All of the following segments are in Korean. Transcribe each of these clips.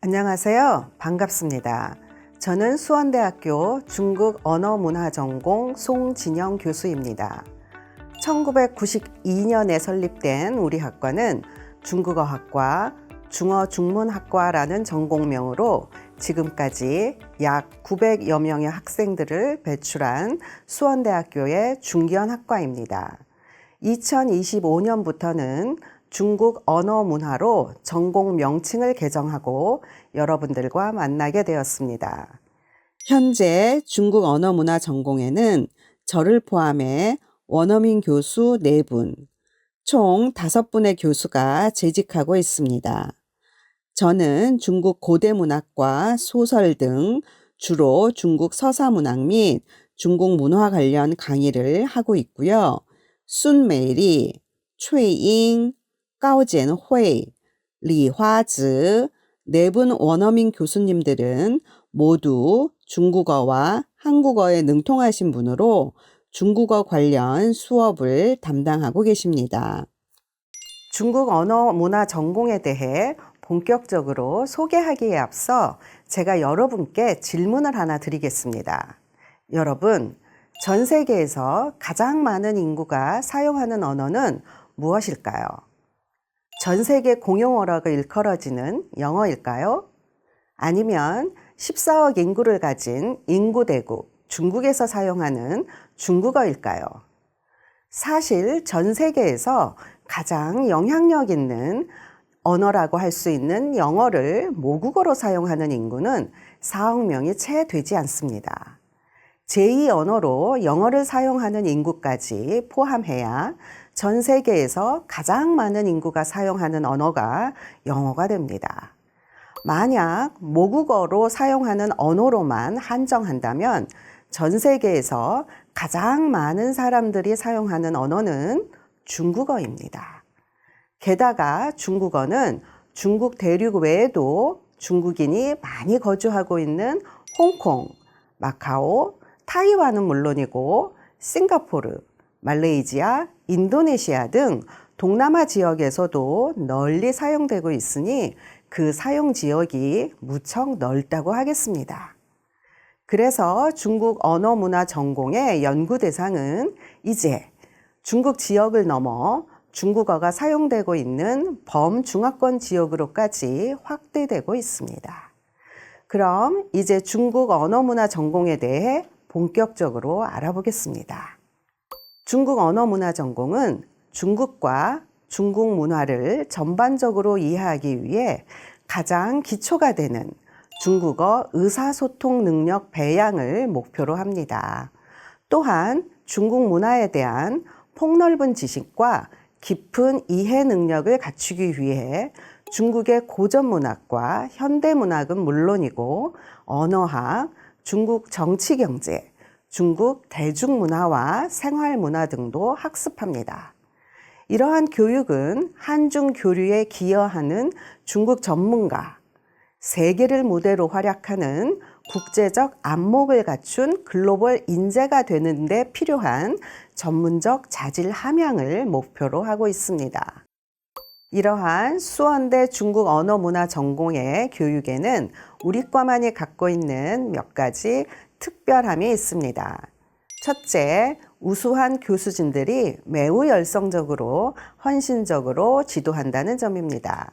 안녕하세요. 반갑습니다. 저는 수원대학교 중국 언어문화 전공 송진영 교수입니다. 1992년에 설립된 우리 학과는 중국어학과, 중어중문학과라는 전공명으로 지금까지 약 900여 명의 학생들을 배출한 수원대학교의 중견학과입니다. 2025년부터는 중국 언어문화로 전공 명칭을 개정하고 여러분들과 만나게 되었습니다. 현재 중국 언어문화 전공에는 저를 포함해 원어민 교수 4분, 총 5분의 교수가 재직하고 있습니다. 저는 중국 고대문학과, 소설 등 주로 중국 서사문학 및 중국 문화 관련 강의를 하고 있고요. 순메리, 최잉, 가오젠회, 리화즈 4분 원어민 교수님들은 모두 중국어와 한국어에 능통하신 분으로 중국어 관련 수업을 담당하고 계십니다. 중국 언어 문화 전공에 대해 본격적으로 소개하기에 앞서 제가 여러분께 질문을 하나 드리겠습니다. 여러분, 전 세계에서 가장 많은 인구가 사용하는 언어는 무엇일까요? 전 세계 공용어라고 일컬어지는 영어일까요? 아니면 14억 인구를 가진 인구대국 중국에서 사용하는 중국어일까요? 사실 전 세계에서 가장 영향력 있는 언어라고 할 수 있는 영어를 모국어로 사용하는 인구는 4억 명이 채 되지 않습니다. 제2 언어로 영어를 사용하는 인구까지 포함해야 전 세계에서 가장 많은 인구가 사용하는 언어가 영어가 됩니다. 만약 모국어로 사용하는 언어로만 한정한다면 전 세계에서 가장 많은 사람들이 사용하는 언어는 중국어입니다. 게다가 중국어는 중국 대륙 외에도 중국인이 많이 거주하고 있는 홍콩, 마카오, 타이완은 물론이고 싱가포르, 말레이시아, 인도네시아 등 동남아 지역에서도 널리 사용되고 있으니 그 사용 지역이 무척 넓다고 하겠습니다. 그래서 중국 언어문화 전공의 연구 대상은 이제 중국 지역을 넘어 중국어가 사용되고 있는 범중화권 지역으로까지 확대되고 있습니다. 그럼 이제 중국 언어문화 전공에 대해 본격적으로 알아보겠습니다. 중국 언어문화 전공은 중국과 중국 문화를 전반적으로 이해하기 위해 가장 기초가 되는 중국어 의사소통 능력 배양을 목표로 합니다. 또한 중국 문화에 대한 폭넓은 지식과 깊은 이해 능력을 갖추기 위해 중국의 고전 문학과 현대 문학은 물론이고 언어학, 중국 정치 경제, 중국 대중문화와 생활문화 등도 학습합니다. 이러한 교육은 한중 교류에 기여하는 중국 전문가, 세계를 무대로 활약하는 국제적 안목을 갖춘 글로벌 인재가 되는 데 필요한 전문적 자질 함양을 목표로 하고 있습니다. 이러한 수원대 중국 언어문화 전공의 교육에는 우리 과만이 갖고 있는 몇 가지 특별함이 있습니다. 첫째, 우수한 교수진들이 매우 열성적으로 헌신적으로 지도한다는 점입니다.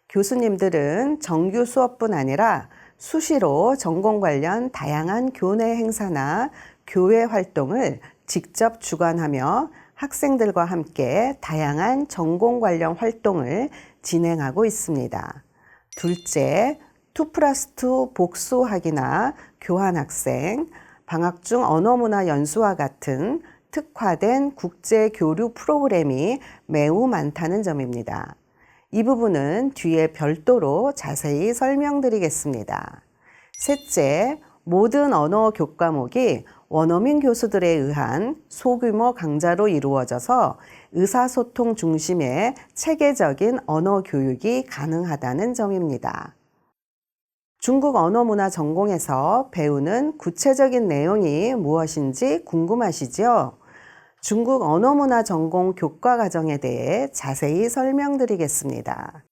교수님들은 정규 수업뿐 아니라 수시로 전공 관련 다양한 교내 행사나 교회 활동을 직접 주관하며 학생들과 함께 다양한 전공 관련 활동을 진행하고 있습니다. 둘째, 2+2 복수학이나 교환학생, 방학 중 언어문화 연수와 같은 특화된 국제 교류 프로그램이 매우 많다는 점입니다. 이 부분은 뒤에 별도로 자세히 설명드리겠습니다. 셋째, 모든 언어 교과목이 원어민 교수들에 의한 소규모 강좌로 이루어져서 의사소통 중심의 체계적인 언어 교육이 가능하다는 점입니다. 중국 언어문화 전공에서 배우는 구체적인 내용이 무엇인지 궁금하시죠? 중국 언어문화 전공 교과 과정에 대해 자세히 설명드리겠습니다.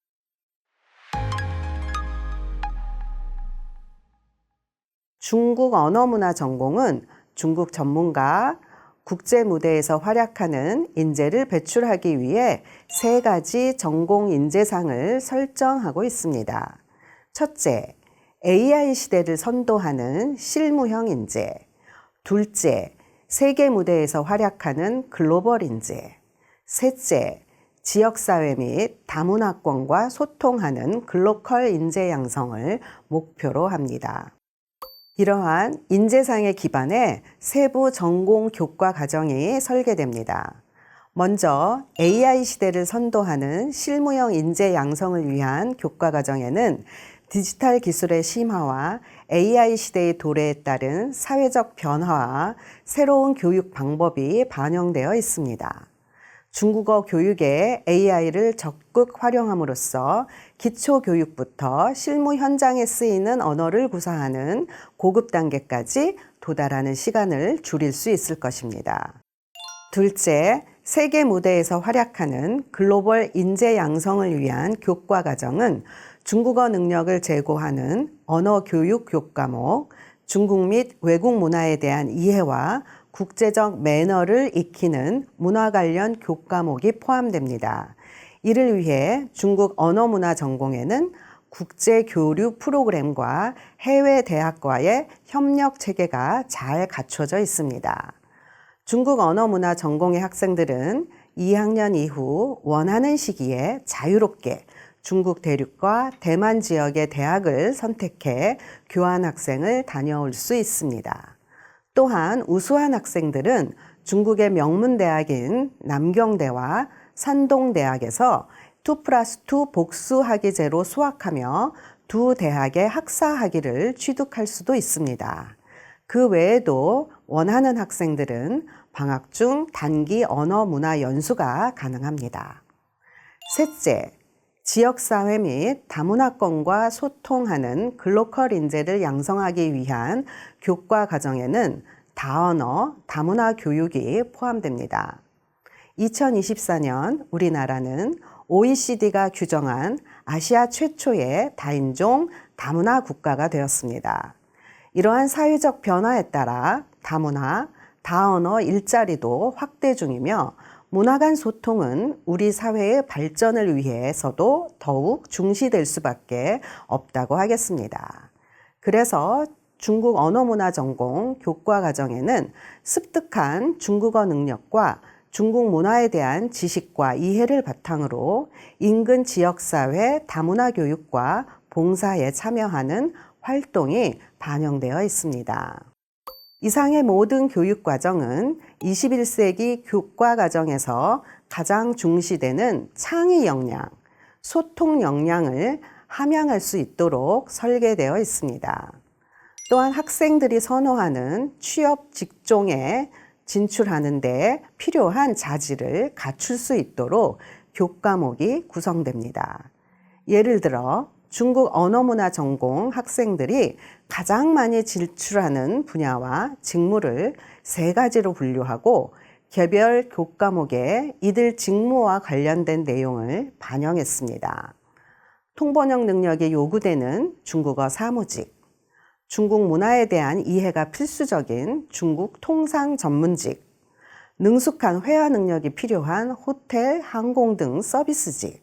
중국 언어문화 전공은 중국 전문가, 국제 무대에서 활약하는 인재를 배출하기 위해 3가지 전공 인재상을 설정하고 있습니다. 첫째, AI 시대를 선도하는 실무형 인재. 둘째, 세계 무대에서 활약하는 글로벌 인재. 셋째, 지역사회 및 다문화권과 소통하는 글로컬 인재 양성을 목표로 합니다. 이러한 인재상에 기반해 세부 전공 교과 과정이 설계됩니다. 먼저 AI 시대를 선도하는 실무형 인재 양성을 위한 교과 과정에는 디지털 기술의 심화와 AI 시대의 도래에 따른 사회적 변화와 새로운 교육 방법이 반영되어 있습니다. 중국어 교육에 AI를 적극 활용함으로써 기초 교육부터 실무 현장에 쓰이는 언어를 구사하는 고급 단계까지 도달하는 시간을 줄일 수 있을 것입니다. 둘째, 세계 무대에서 활약하는 글로벌 인재 양성을 위한 교과 과정은 중국어 능력을 제고하는 언어 교육 교과목, 중국 및 외국 문화에 대한 이해와 국제적 매너를 익히는 문화 관련 교과목이 포함됩니다. 이를 위해 중국 언어문화 전공에는 국제 교류 프로그램과 해외 대학과의 협력 체계가 잘 갖춰져 있습니다. 중국 언어문화 전공의 학생들은 2학년 이후 원하는 시기에 자유롭게 중국 대륙과 대만 지역의 대학을 선택해 교환학생을 다녀올 수 있습니다. 또한 우수한 학생들은 중국의 명문대학인 남경대와 산동대학에서 2+2 복수학위제로 수학하며 두 대학의 학사학위를 취득할 수도 있습니다. 그 외에도 원하는 학생들은 방학 중 단기 언어 문화 연수가 가능합니다. 셋째, 지역사회 및 다문화권과 소통하는 글로컬 인재를 양성하기 위한 교과 과정에는 다언어, 다문화 교육이 포함됩니다. 2024년 우리나라는 OECD가 규정한 아시아 최초의 다인종 다문화 국가가 되었습니다. 이러한 사회적 변화에 따라 다문화, 다언어 일자리도 확대 중이며 문화 간 소통은 우리 사회의 발전을 위해서도 더욱 중시될 수밖에 없다고 하겠습니다. 그래서 중국 언어문화 전공 교과 과정에는 습득한 중국어 능력과 중국 문화에 대한 지식과 이해를 바탕으로 인근 지역사회 다문화 교육과 봉사에 참여하는 활동이 반영되어 있습니다. 이상의 모든 교육 과정은 21세기 교과 과정에서 가장 중시되는 창의 역량, 소통 역량을 함양할 수 있도록 설계되어 있습니다. 또한 학생들이 선호하는 취업 직종에 진출하는 데 필요한 자질을 갖출 수 있도록 교과목이 구성됩니다. 예를 들어 중국 언어문화 전공 학생들이 가장 많이 진출하는 분야와 직무를 3가지로 분류하고 개별 교과목에 이들 직무와 관련된 내용을 반영했습니다. 통번역 능력이 요구되는 중국어 사무직, 중국 문화에 대한 이해가 필수적인 중국 통상 전문직, 능숙한 회화 능력이 필요한 호텔, 항공 등 서비스직,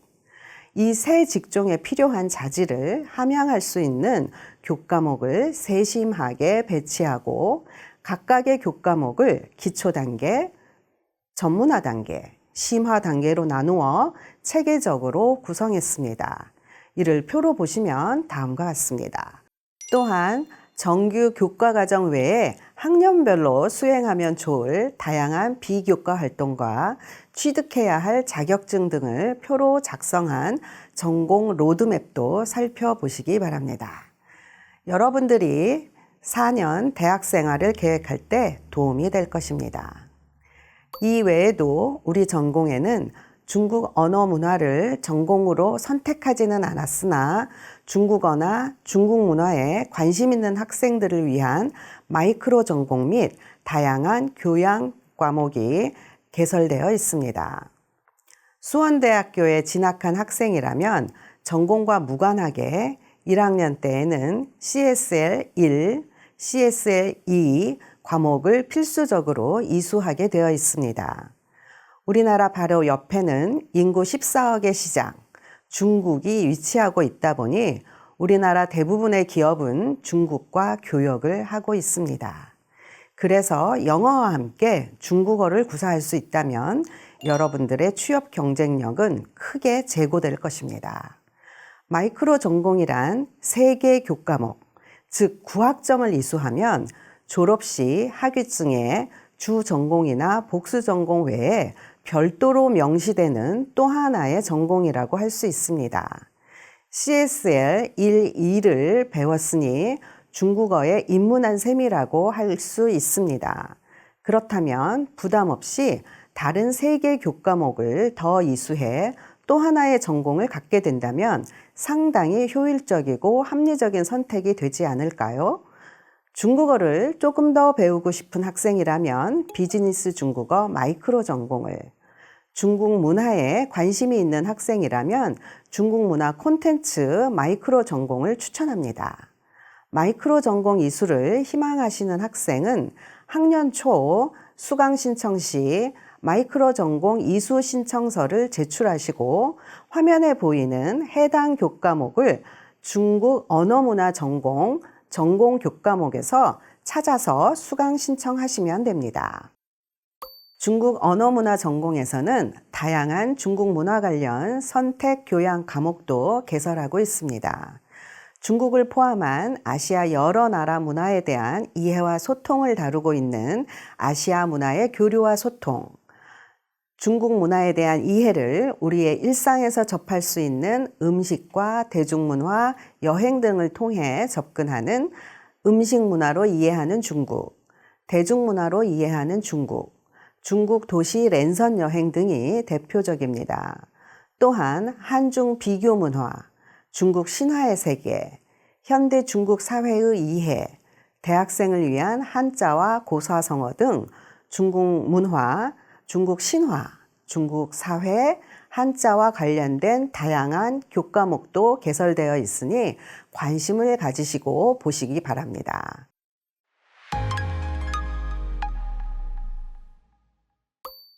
이 3 직종에 필요한 자질을 함양할 수 있는 교과목을 세심하게 배치하고 각각의 교과목을 기초 단계, 전문화 단계, 심화 단계로 나누어 체계적으로 구성했습니다. 이를 표로 보시면 다음과 같습니다. 또한 정규 교과 과정 외에 학년별로 수행하면 좋을 다양한 비교과 활동과 취득해야 할 자격증 등을 표로 작성한 전공 로드맵도 살펴보시기 바랍니다. 여러분들이 4년 대학 생활을 계획할 때 도움이 될 것입니다. 이 외에도 우리 전공에는 중국 언어 문화를 전공으로 선택하지는 않았으나 중국어나 중국 문화에 관심 있는 학생들을 위한 마이크로 전공 및 다양한 교양 과목이 개설되어 있습니다. 수원대학교에 진학한 학생이라면 전공과 무관하게 1학년 때에는 CSL 1, CSL 2 과목을 필수적으로 이수하게 되어 있습니다. 우리나라 바로 옆에는 인구 14억의 시장, 중국이 위치하고 있다 보니 우리나라 대부분의 기업은 중국과 교역을 하고 있습니다. 그래서 영어와 함께 중국어를 구사할 수 있다면 여러분들의 취업 경쟁력은 크게 제고될 것입니다. 마이크로 전공이란 3개 교과목, 즉 9학점을 이수하면 졸업 시 학위증에 주 전공이나 복수 전공 외에 별도로 명시되는 또 하나의 전공이라고 할 수 있습니다. CSL 1, 2를 배웠으니 중국어에 입문한 셈이라고 할 수 있습니다. 그렇다면 부담 없이 다른 3개 교과목을 더 이수해 또 하나의 전공을 갖게 된다면 상당히 효율적이고 합리적인 선택이 되지 않을까요? 중국어를 조금 더 배우고 싶은 학생이라면 비즈니스 중국어 마이크로 전공을, 중국 문화에 관심이 있는 학생이라면 중국 문화 콘텐츠 마이크로 전공을 추천합니다. 마이크로 전공 이수를 희망하시는 학생은 학년 초 수강 신청 시 마이크로 전공 이수 신청서를 제출하시고 화면에 보이는 해당 교과목을 중국 언어문화 전공 교과목에서 찾아서 수강 신청하시면 됩니다. 중국 언어문화 전공에서는 다양한 중국 문화 관련 선택 교양 과목도 개설하고 있습니다. 중국을 포함한 아시아 여러 나라 문화에 대한 이해와 소통을 다루고 있는 아시아 문화의 교류와 소통, 중국 문화에 대한 이해를 우리의 일상에서 접할 수 있는 음식과 대중문화, 여행 등을 통해 접근하는 음식 문화로 이해하는 중국, 대중문화로 이해하는 중국, 중국 도시 랜선 여행 등이 대표적입니다. 또한 한중 비교 문화, 중국 신화의 세계, 현대 중국 사회의 이해, 대학생을 위한 한자와 고사성어 등 중국 문화, 중국 신화, 중국 사회, 한자와 관련된 다양한 교과목도 개설되어 있으니 관심을 가지시고 보시기 바랍니다.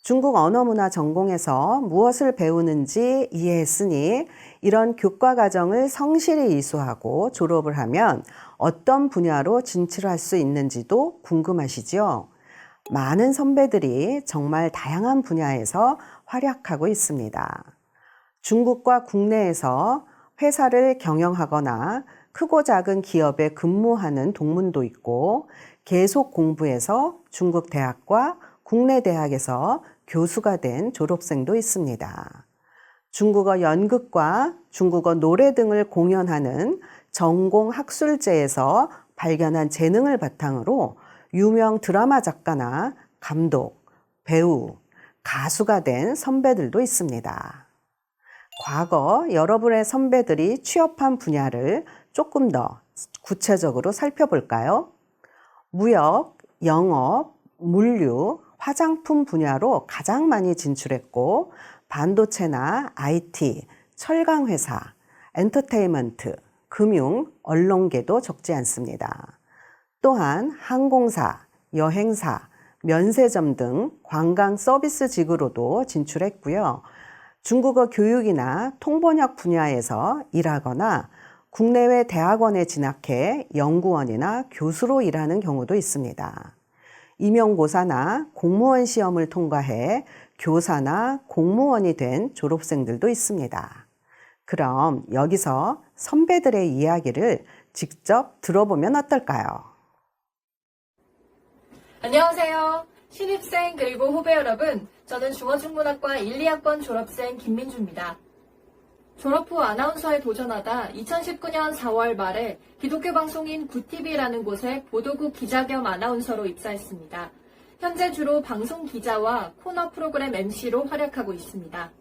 중국 언어문화 전공에서 무엇을 배우는지 이해했으니 이런 교과 과정을 성실히 이수하고 졸업을 하면 어떤 분야로 진출할 수 있는지도 궁금하시죠? 많은 선배들이 정말 다양한 분야에서 활약하고 있습니다. 중국과 국내에서 회사를 경영하거나 크고 작은 기업에 근무하는 동문도 있고 계속 공부해서 중국 대학과 국내 대학에서 교수가 된 졸업생도 있습니다. 중국어 연극과 중국어 노래 등을 공연하는 전공 학술제에서 발견한 재능을 바탕으로 유명 드라마 작가나 감독, 배우, 가수가 된 선배들도 있습니다. 과거 여러분의 선배들이 취업한 분야를 조금 더 구체적으로 살펴볼까요? 무역, 영업, 물류, 화장품 분야로 가장 많이 진출했고 반도체나 IT, 철강회사, 엔터테인먼트, 금융, 언론계도 적지 않습니다. 또한 항공사, 여행사, 면세점 등 관광 서비스직으로도 진출했고요. 중국어 교육이나 통번역 분야에서 일하거나 국내외 대학원에 진학해 연구원이나 교수로 일하는 경우도 있습니다. 임용고사나 공무원 시험을 통과해 교사나 공무원이 된 졸업생들도 있습니다. 그럼 여기서 선배들의 이야기를 직접 들어보면 어떨까요? 안녕하세요. 신입생 그리고 후배 여러분, 저는 중어중문학과 1, 2학번 졸업생 김민주입니다. 졸업 후 아나운서에 도전하다 2019년 4월 말에 기독교 방송인 구TV라는 곳에 보도국 기자 겸 아나운서로 입사했습니다. 현재 주로 방송 기자와 코너 프로그램 MC로 활약하고 있습니다.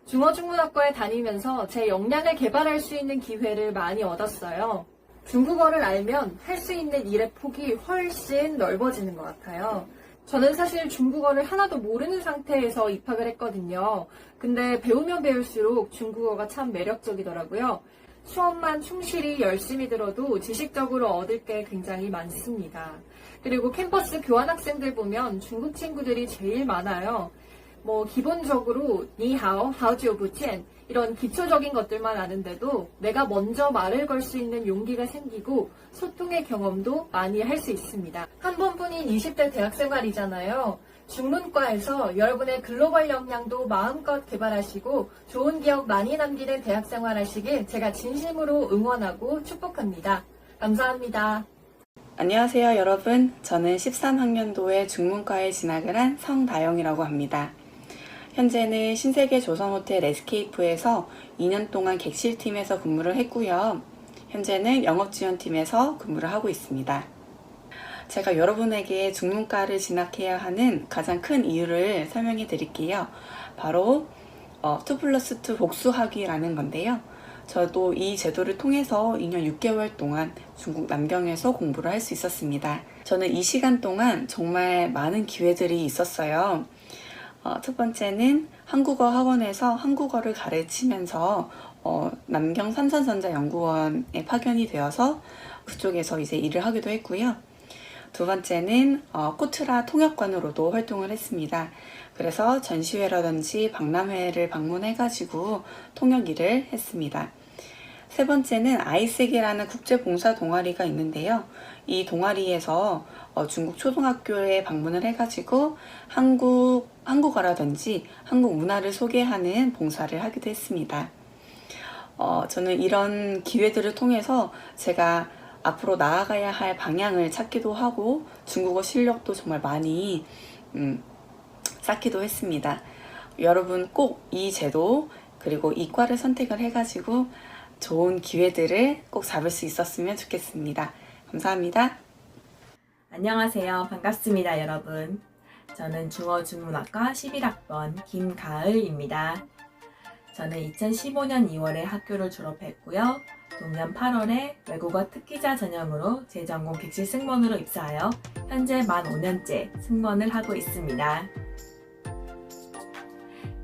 중어중문학과에 다니면서 제 역량을 개발할 수 있는 기회를 많이 얻었어요. 중국어를 알면 할 수 있는 일의 폭이 훨씬 넓어지는 것 같아요. 저는 사실 중국어를 하나도 모르는 상태에서 입학을 했거든요. 근데 배우면 배울수록 중국어가 참 매력적이더라고요. 수업만 충실히 열심히 들어도 지식적으로 얻을 게 굉장히 많습니다. 그리고 캠퍼스 교환학생들 보면 중국 친구들이 제일 많아요. 기본적으로 니하오, 하오지오부첸 이런 기초적인 것들만 아는데도 내가 먼저 말을 걸 수 있는 용기가 생기고 소통의 경험도 많이 할 수 있습니다. 한 번뿐인 20대 대학생활이잖아요. 중문과에서 여러분의 글로벌 역량도 마음껏 개발하시고 좋은 기억 많이 남기는 대학생활 하시길 제가 진심으로 응원하고 축복합니다. 감사합니다. 안녕하세요, 여러분. 저는 13학년도에 중문과에 진학을 한 성다영이라고 합니다. 현재는 신세계 조선호텔 에스케이프에서 2년 동안 객실팀에서 근무를 했고요. 현재는 영업지원팀에서 근무를 하고 있습니다. 제가 여러분에게 중문과를 진학해야 하는 가장 큰 이유를 설명해 드릴게요. 바로 2+2 복수학위라는 건데요. 저도 이 제도를 통해서 2년 6개월 동안 중국 남경에서 공부를 할 수 있었습니다. 저는 이 시간 동안 정말 많은 기회들이 있었어요. 첫 번째는 한국어 학원에서 한국어를 가르치면서 남경 삼선전자연구원에 파견이 되어서 그쪽에서 이제 일을 하기도 했고요. 두 번째는 코트라 통역관으로도 활동을 했습니다. 그래서 전시회라든지 박람회를 방문해가지고 통역 일을 했습니다. 세 번째는 아이세계라는 국제봉사 동아리가 있는데요. 이 동아리에서 중국 초등학교에 방문을 해가지고 한국어라든지 한국 문화를 소개하는 봉사를 하기도 했습니다. 저는 이런 기회들을 통해서 제가 앞으로 나아가야 할 방향을 찾기도 하고 중국어 실력도 정말 많이 쌓기도 했습니다. 여러분 꼭 이 제도 그리고 이 과를 선택을 해가지고 좋은 기회들을 꼭 잡을 수 있었으면 좋겠습니다. 감사합니다. 안녕하세요. 반갑습니다, 여러분. 저는 중어중문학과 11학번 김가을입니다. 저는 2015년 2월에 학교를 졸업했고요. 동년 8월에 외국어 특기자 전형으로 재전공 객실 승무원으로 입사하여 현재 만 5년째 승무원을 하고 있습니다.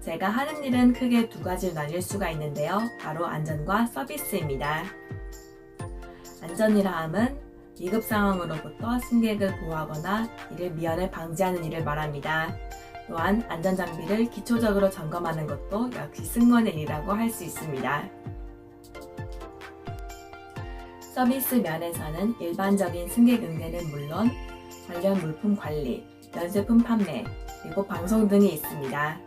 제가 하는 일은 크게 두 가지로 나뉠 수가 있는데요. 바로 안전과 서비스입니다. 안전이라 함은 위급 상황으로부터 승객을 보호하거나 이를 미연에 방지하는 일을 말합니다. 또한 안전장비를 기초적으로 점검하는 것도 역시 승무원의 일이라고 할 수 있습니다. 서비스 면에서는 일반적인 승객 응대는 물론 관련 물품 관리, 면세품 판매, 그리고 방송 등이 있습니다.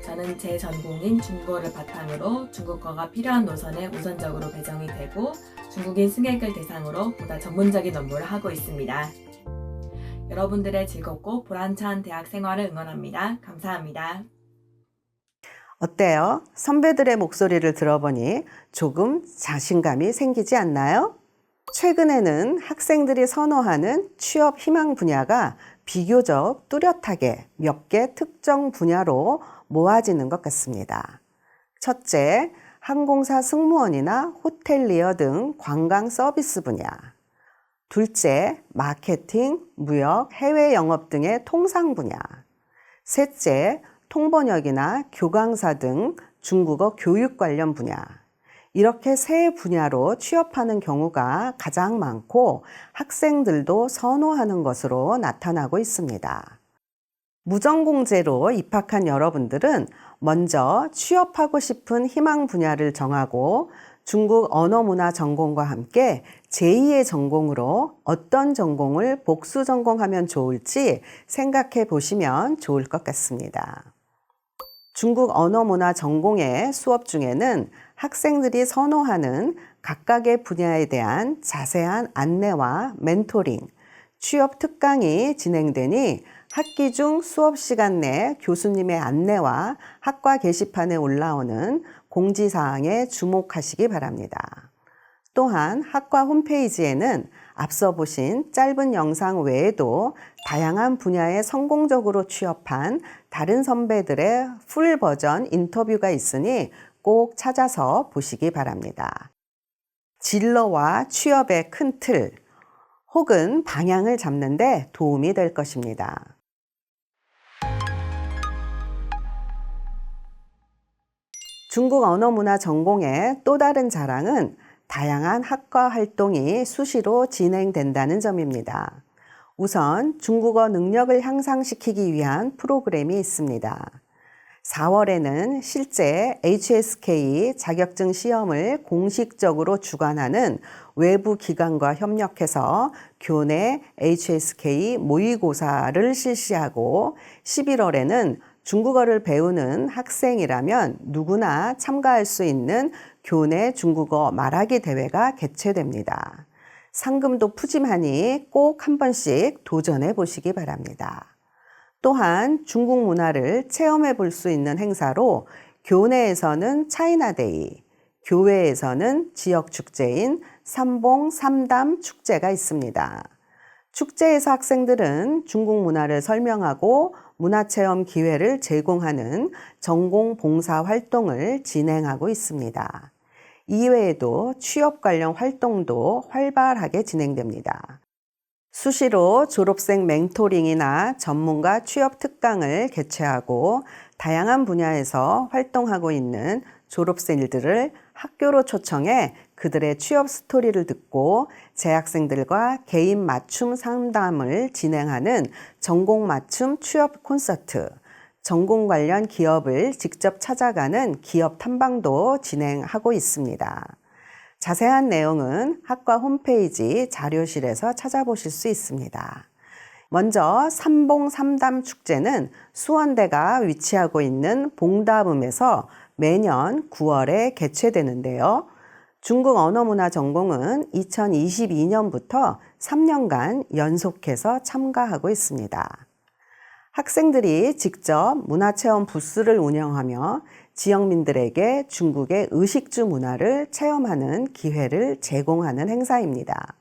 저는 제 전공인 중국어를 바탕으로 중국어가 필요한 노선에 우선적으로 배정이 되고 중국인 승객을 대상으로 보다 전문적인 업무를 하고 있습니다. 여러분들의 즐겁고 보람찬 대학 생활을 응원합니다. 감사합니다. 어때요? 선배들의 목소리를 들어보니 조금 자신감이 생기지 않나요? 최근에는 학생들이 선호하는 취업 희망 분야가 비교적 뚜렷하게 몇 개 특정 분야로 모아지는 것 같습니다. 첫째, 항공사 승무원이나 호텔리어 등 관광 서비스 분야. 둘째, 마케팅, 무역, 해외 영업 등의 통상 분야. 셋째, 통번역이나 교강사 등 중국어 교육 관련 분야. 이렇게 세 분야로 취업하는 경우가 가장 많고 학생들도 선호하는 것으로 나타나고 있습니다. 무전공제로 입학한 여러분들은 먼저 취업하고 싶은 희망 분야를 정하고 중국 언어문화 전공과 함께 제2의 전공으로 어떤 전공을 복수 전공하면 좋을지 생각해 보시면 좋을 것 같습니다. 중국 언어문화 전공의 수업 중에는 학생들이 선호하는 각각의 분야에 대한 자세한 안내와 멘토링, 취업 특강이 진행되니 학기 중 수업 시간 내 교수님의 안내와 학과 게시판에 올라오는 공지사항에 주목하시기 바랍니다. 또한 학과 홈페이지에는 앞서 보신 짧은 영상 외에도 다양한 분야에 성공적으로 취업한 다른 선배들의 풀 버전 인터뷰가 있으니 꼭 찾아서 보시기 바랍니다. 진로와 취업의 큰 틀 혹은 방향을 잡는 데 도움이 될 것입니다. 중국 언어문화 전공의 또 다른 자랑은 다양한 학과 활동이 수시로 진행된다는 점입니다. 우선 중국어 능력을 향상시키기 위한 프로그램이 있습니다. 4월에는 실제 HSK 자격증 시험을 공식적으로 주관하는 외부 기관과 협력해서 교내 HSK 모의고사를 실시하고 11월에는 중국어를 배우는 학생이라면 누구나 참가할 수 있는 교내 중국어 말하기 대회가 개최됩니다. 상금도 푸짐하니 꼭 한 번씩 도전해 보시기 바랍니다. 또한 중국 문화를 체험해 볼 수 있는 행사로 교내에서는 차이나데이, 교외에서는 지역 축제인 삼봉 삼담 축제가 있습니다. 축제에서 학생들은 중국 문화를 설명하고 문화체험 기회를 제공하는 전공 봉사 활동을 진행하고 있습니다. 이외에도 취업 관련 활동도 활발하게 진행됩니다. 수시로 졸업생 멘토링이나 전문가 취업 특강을 개최하고 다양한 분야에서 활동하고 있는 졸업생들을 학교로 초청해 그들의 취업 스토리를 듣고 재학생들과 개인 맞춤 상담을 진행하는 전공 맞춤 취업 콘서트, 전공 관련 기업을 직접 찾아가는 기업 탐방도 진행하고 있습니다. 자세한 내용은 학과 홈페이지 자료실에서 찾아보실 수 있습니다. 먼저 삼봉 삼담 축제는 수원대가 위치하고 있는 봉다음에서 매년 9월에 개최되는데요. 중국 언어문화 전공은 2022년부터 3년간 연속해서 참가하고 있습니다. 학생들이 직접 문화체험 부스를 운영하며 지역민들에게 중국의 의식주 문화를 체험하는 기회를 제공하는 행사입니다.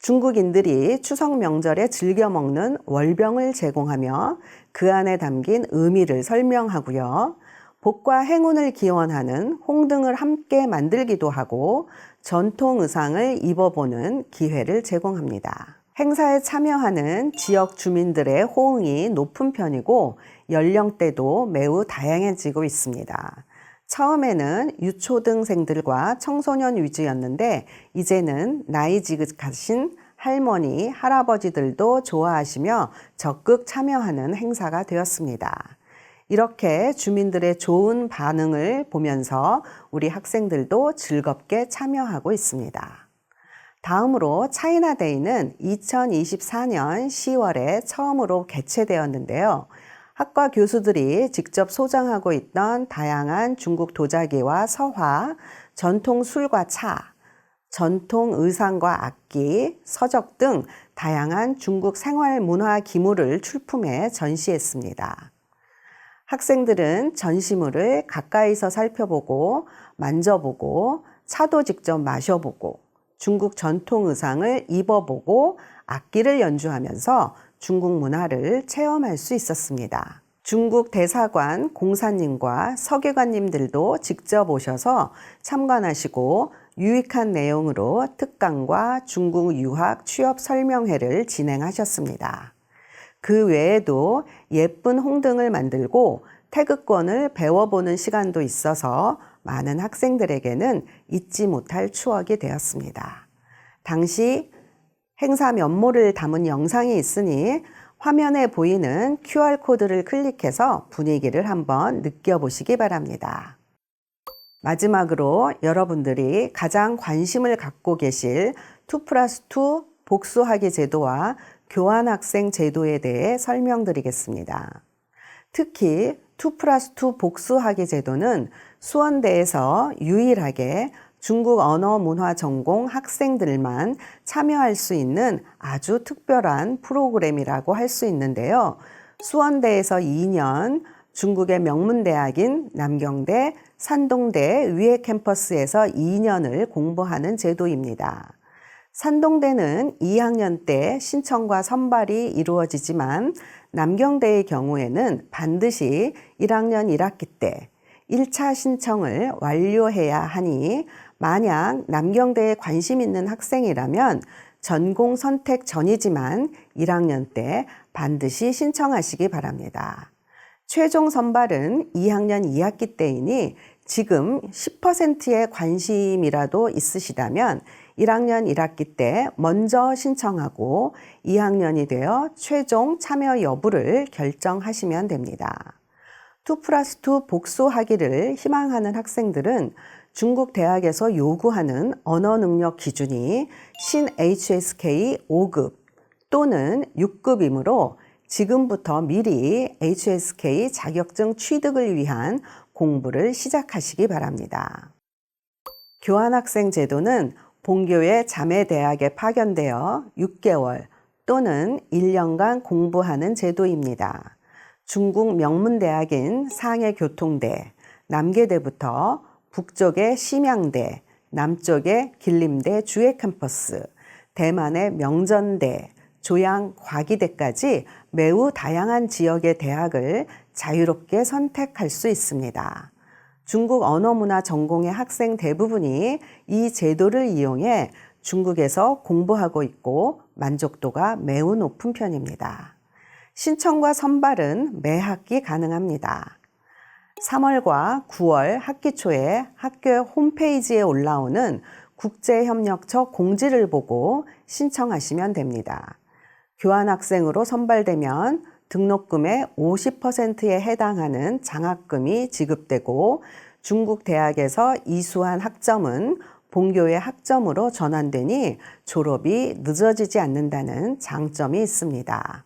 중국인들이 추석 명절에 즐겨 먹는 월병을 제공하며 그 안에 담긴 의미를 설명하고요. 복과 행운을 기원하는 홍등을 함께 만들기도 하고 전통 의상을 입어보는 기회를 제공합니다. 행사에 참여하는 지역 주민들의 호응이 높은 편이고 연령대도 매우 다양해지고 있습니다. 처음에는 유초등생들과 청소년 위주였는데 이제는 나이 지긋하신 할머니, 할아버지들도 좋아하시며 적극 참여하는 행사가 되었습니다. 이렇게 주민들의 좋은 반응을 보면서 우리 학생들도 즐겁게 참여하고 있습니다. 다음으로 차이나데이는 2024년 10월에 처음으로 개최되었는데요. 학과 교수들이 직접 소장하고 있던 다양한 중국 도자기와 서화, 전통 술과 차, 전통 의상과 악기, 서적 등 다양한 중국 생활 문화 기물을 출품해 전시했습니다. 학생들은 전시물을 가까이서 살펴보고 만져보고 차도 직접 마셔보고 중국 전통 의상을 입어보고 악기를 연주하면서 중국 문화를 체험할 수 있었습니다. 중국 대사관 공사님과 서기관님들도 직접 오셔서 참관하시고 유익한 내용으로 특강과 중국 유학 취업 설명회를 진행하셨습니다. 그 외에도 예쁜 홍등을 만들고 태극권을 배워보는 시간도 있어서 많은 학생들에게는 잊지 못할 추억이 되었습니다. 당시 행사 면모를 담은 영상이 있으니 화면에 보이는 QR코드를 클릭해서 분위기를 한번 느껴보시기 바랍니다. 마지막으로 여러분들이 가장 관심을 갖고 계실 2+2 복수학위 제도와 교환학생 제도에 대해 설명드리겠습니다. 특히 2+2 복수학위 제도는 수원대에서 유일하게 중국 언어 문화 전공 학생들만 참여할 수 있는 아주 특별한 프로그램이라고 할 수 있는데요. 수원대에서 2년, 중국의 명문대학인 남경대, 산동대 위에 캠퍼스에서 2년을 공부하는 제도입니다. 산동대는 2학년 때 신청과 선발이 이루어지지만 남경대의 경우에는 반드시 1학년 1학기 때 1차 신청을 완료해야 하니 만약 남경대에 관심 있는 학생이라면 전공 선택 전이지만 1학년 때 반드시 신청하시기 바랍니다. 최종 선발은 2학년 2학기 때이니 지금 10%의 관심이라도 있으시다면 1학년 1학기 때 먼저 신청하고 2학년이 되어 최종 참여 여부를 결정하시면 됩니다. 2+2 복수하기를 희망하는 학생들은 중국 대학에서 요구하는 언어 능력 기준이 신 HSK 5급 또는 6급이므로 지금부터 미리 HSK 자격증 취득을 위한 공부를 시작하시기 바랍니다. 교환학생 제도는 본교의 자매 대학에 파견되어 6개월 또는 1년간 공부하는 제도입니다. 중국 명문대학인 상해교통대, 남계대부터 북쪽의 심양대, 남쪽의 길림대 주해 캠퍼스, 대만의 명전대, 조양 과기대까지 매우 다양한 지역의 대학을 자유롭게 선택할 수 있습니다. 중국 언어문화 전공의 학생 대부분이 이 제도를 이용해 중국에서 공부하고 있고 만족도가 매우 높은 편입니다. 신청과 선발은 매 학기 가능합니다. 3월과 9월 학기 초에 학교 홈페이지에 올라오는 국제협력처 공지를 보고 신청하시면 됩니다. 교환학생으로 선발되면 등록금의 50%에 해당하는 장학금이 지급되고 중국 대학에서 이수한 학점은 본교의 학점으로 전환되니 졸업이 늦어지지 않는다는 장점이 있습니다.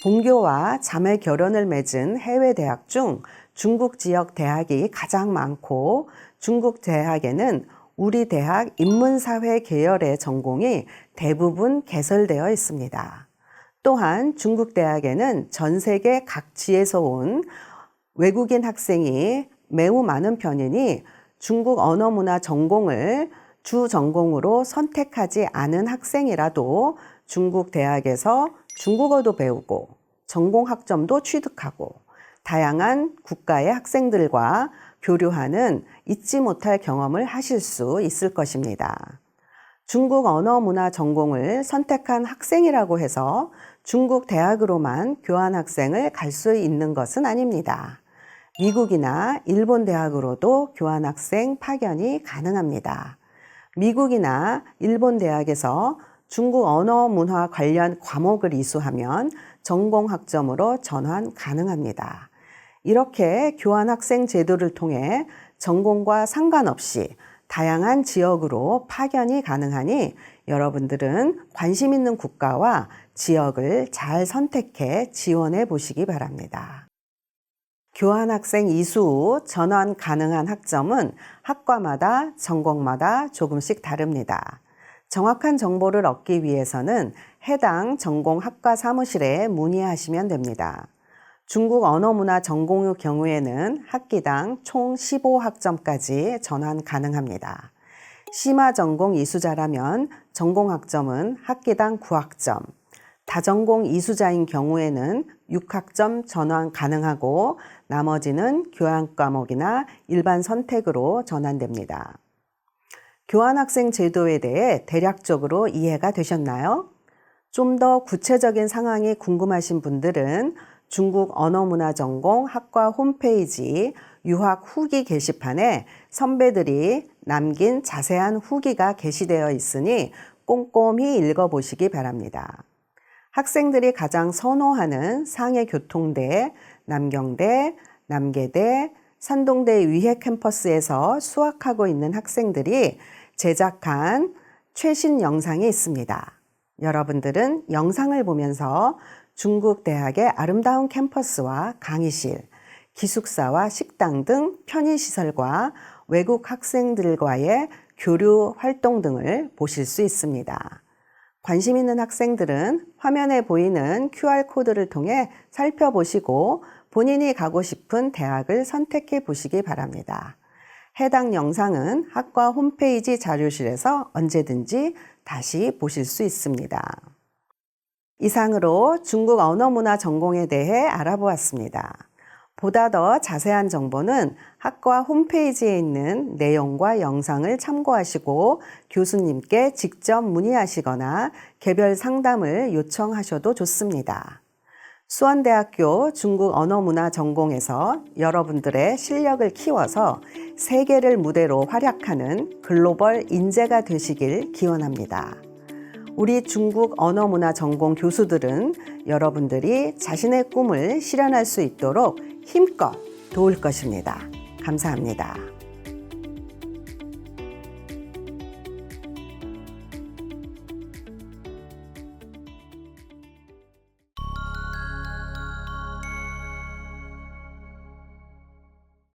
본교와 자매 결연을 맺은 해외 대학 중 중국 지역 대학이 가장 많고 중국 대학에는 우리 대학 인문사회 계열의 전공이 대부분 개설되어 있습니다. 또한 중국 대학에는 전 세계 각지에서 온 외국인 학생이 매우 많은 편이니 중국 언어문화 전공을 주 전공으로 선택하지 않은 학생이라도 중국 대학에서 중국어도 배우고 전공 학점도 취득하고 다양한 국가의 학생들과 교류하는 잊지 못할 경험을 하실 수 있을 것입니다. 중국 언어문화 전공을 선택한 학생이라고 해서 중국 대학으로만 교환학생을 갈 수 있는 것은 아닙니다. 미국이나 일본 대학으로도 교환학생 파견이 가능합니다. 미국이나 일본 대학에서 중국 언어 문화 관련 과목을 이수하면 전공 학점으로 전환 가능합니다. 이렇게 교환학생 제도를 통해 전공과 상관없이 다양한 지역으로 파견이 가능하니 여러분들은 관심 있는 국가와 지역을 잘 선택해 지원해 보시기 바랍니다. 교환학생 이수 후 전환 가능한 학점은 학과마다 전공마다 조금씩 다릅니다. 정확한 정보를 얻기 위해서는 해당 전공 학과 사무실에 문의하시면 됩니다. 중국 언어문화 전공의 경우에는 학기당 총 15학점까지 전환 가능합니다. 심화 전공 이수자라면 전공 학점은 학기당 9학점, 다전공 이수자인 경우에는 6학점 전환 가능하고 나머지는 교양 과목이나 일반 선택으로 전환됩니다. 교환학생 제도에 대해 대략적으로 이해가 되셨나요? 좀 더 구체적인 상황이 궁금하신 분들은 중국 언어문화 전공 학과 홈페이지 유학 후기 게시판에 선배들이 남긴 자세한 후기가 게시되어 있으니 꼼꼼히 읽어보시기 바랍니다. 학생들이 가장 선호하는 상해교통대, 남경대, 남계대, 산동대 위해 캠퍼스에서 수학하고 있는 학생들이 제작한 최신 영상이 있습니다. 여러분들은 영상을 보면서 중국 대학의 아름다운 캠퍼스와 강의실, 기숙사와 식당 등 편의시설과 외국 학생들과의 교류 활동 등을 보실 수 있습니다. 관심 있는 학생들은 화면에 보이는 QR코드를 통해 살펴보시고 본인이 가고 싶은 대학을 선택해 보시기 바랍니다. 해당 영상은 학과 홈페이지 자료실에서 언제든지 다시 보실 수 있습니다. 이상으로 중국 언어문화 전공에 대해 알아보았습니다. 보다 더 자세한 정보는 학과 홈페이지에 있는 내용과 영상을 참고하시고 교수님께 직접 문의하시거나 개별 상담을 요청하셔도 좋습니다. 수원대학교 중국 언어문화 전공에서 여러분들의 실력을 키워서 세계를 무대로 활약하는 글로벌 인재가 되시길 기원합니다. 우리 중국 언어문화 전공 교수들은 여러분들이 자신의 꿈을 실현할 수 있도록 힘껏 도울 것입니다. 감사합니다.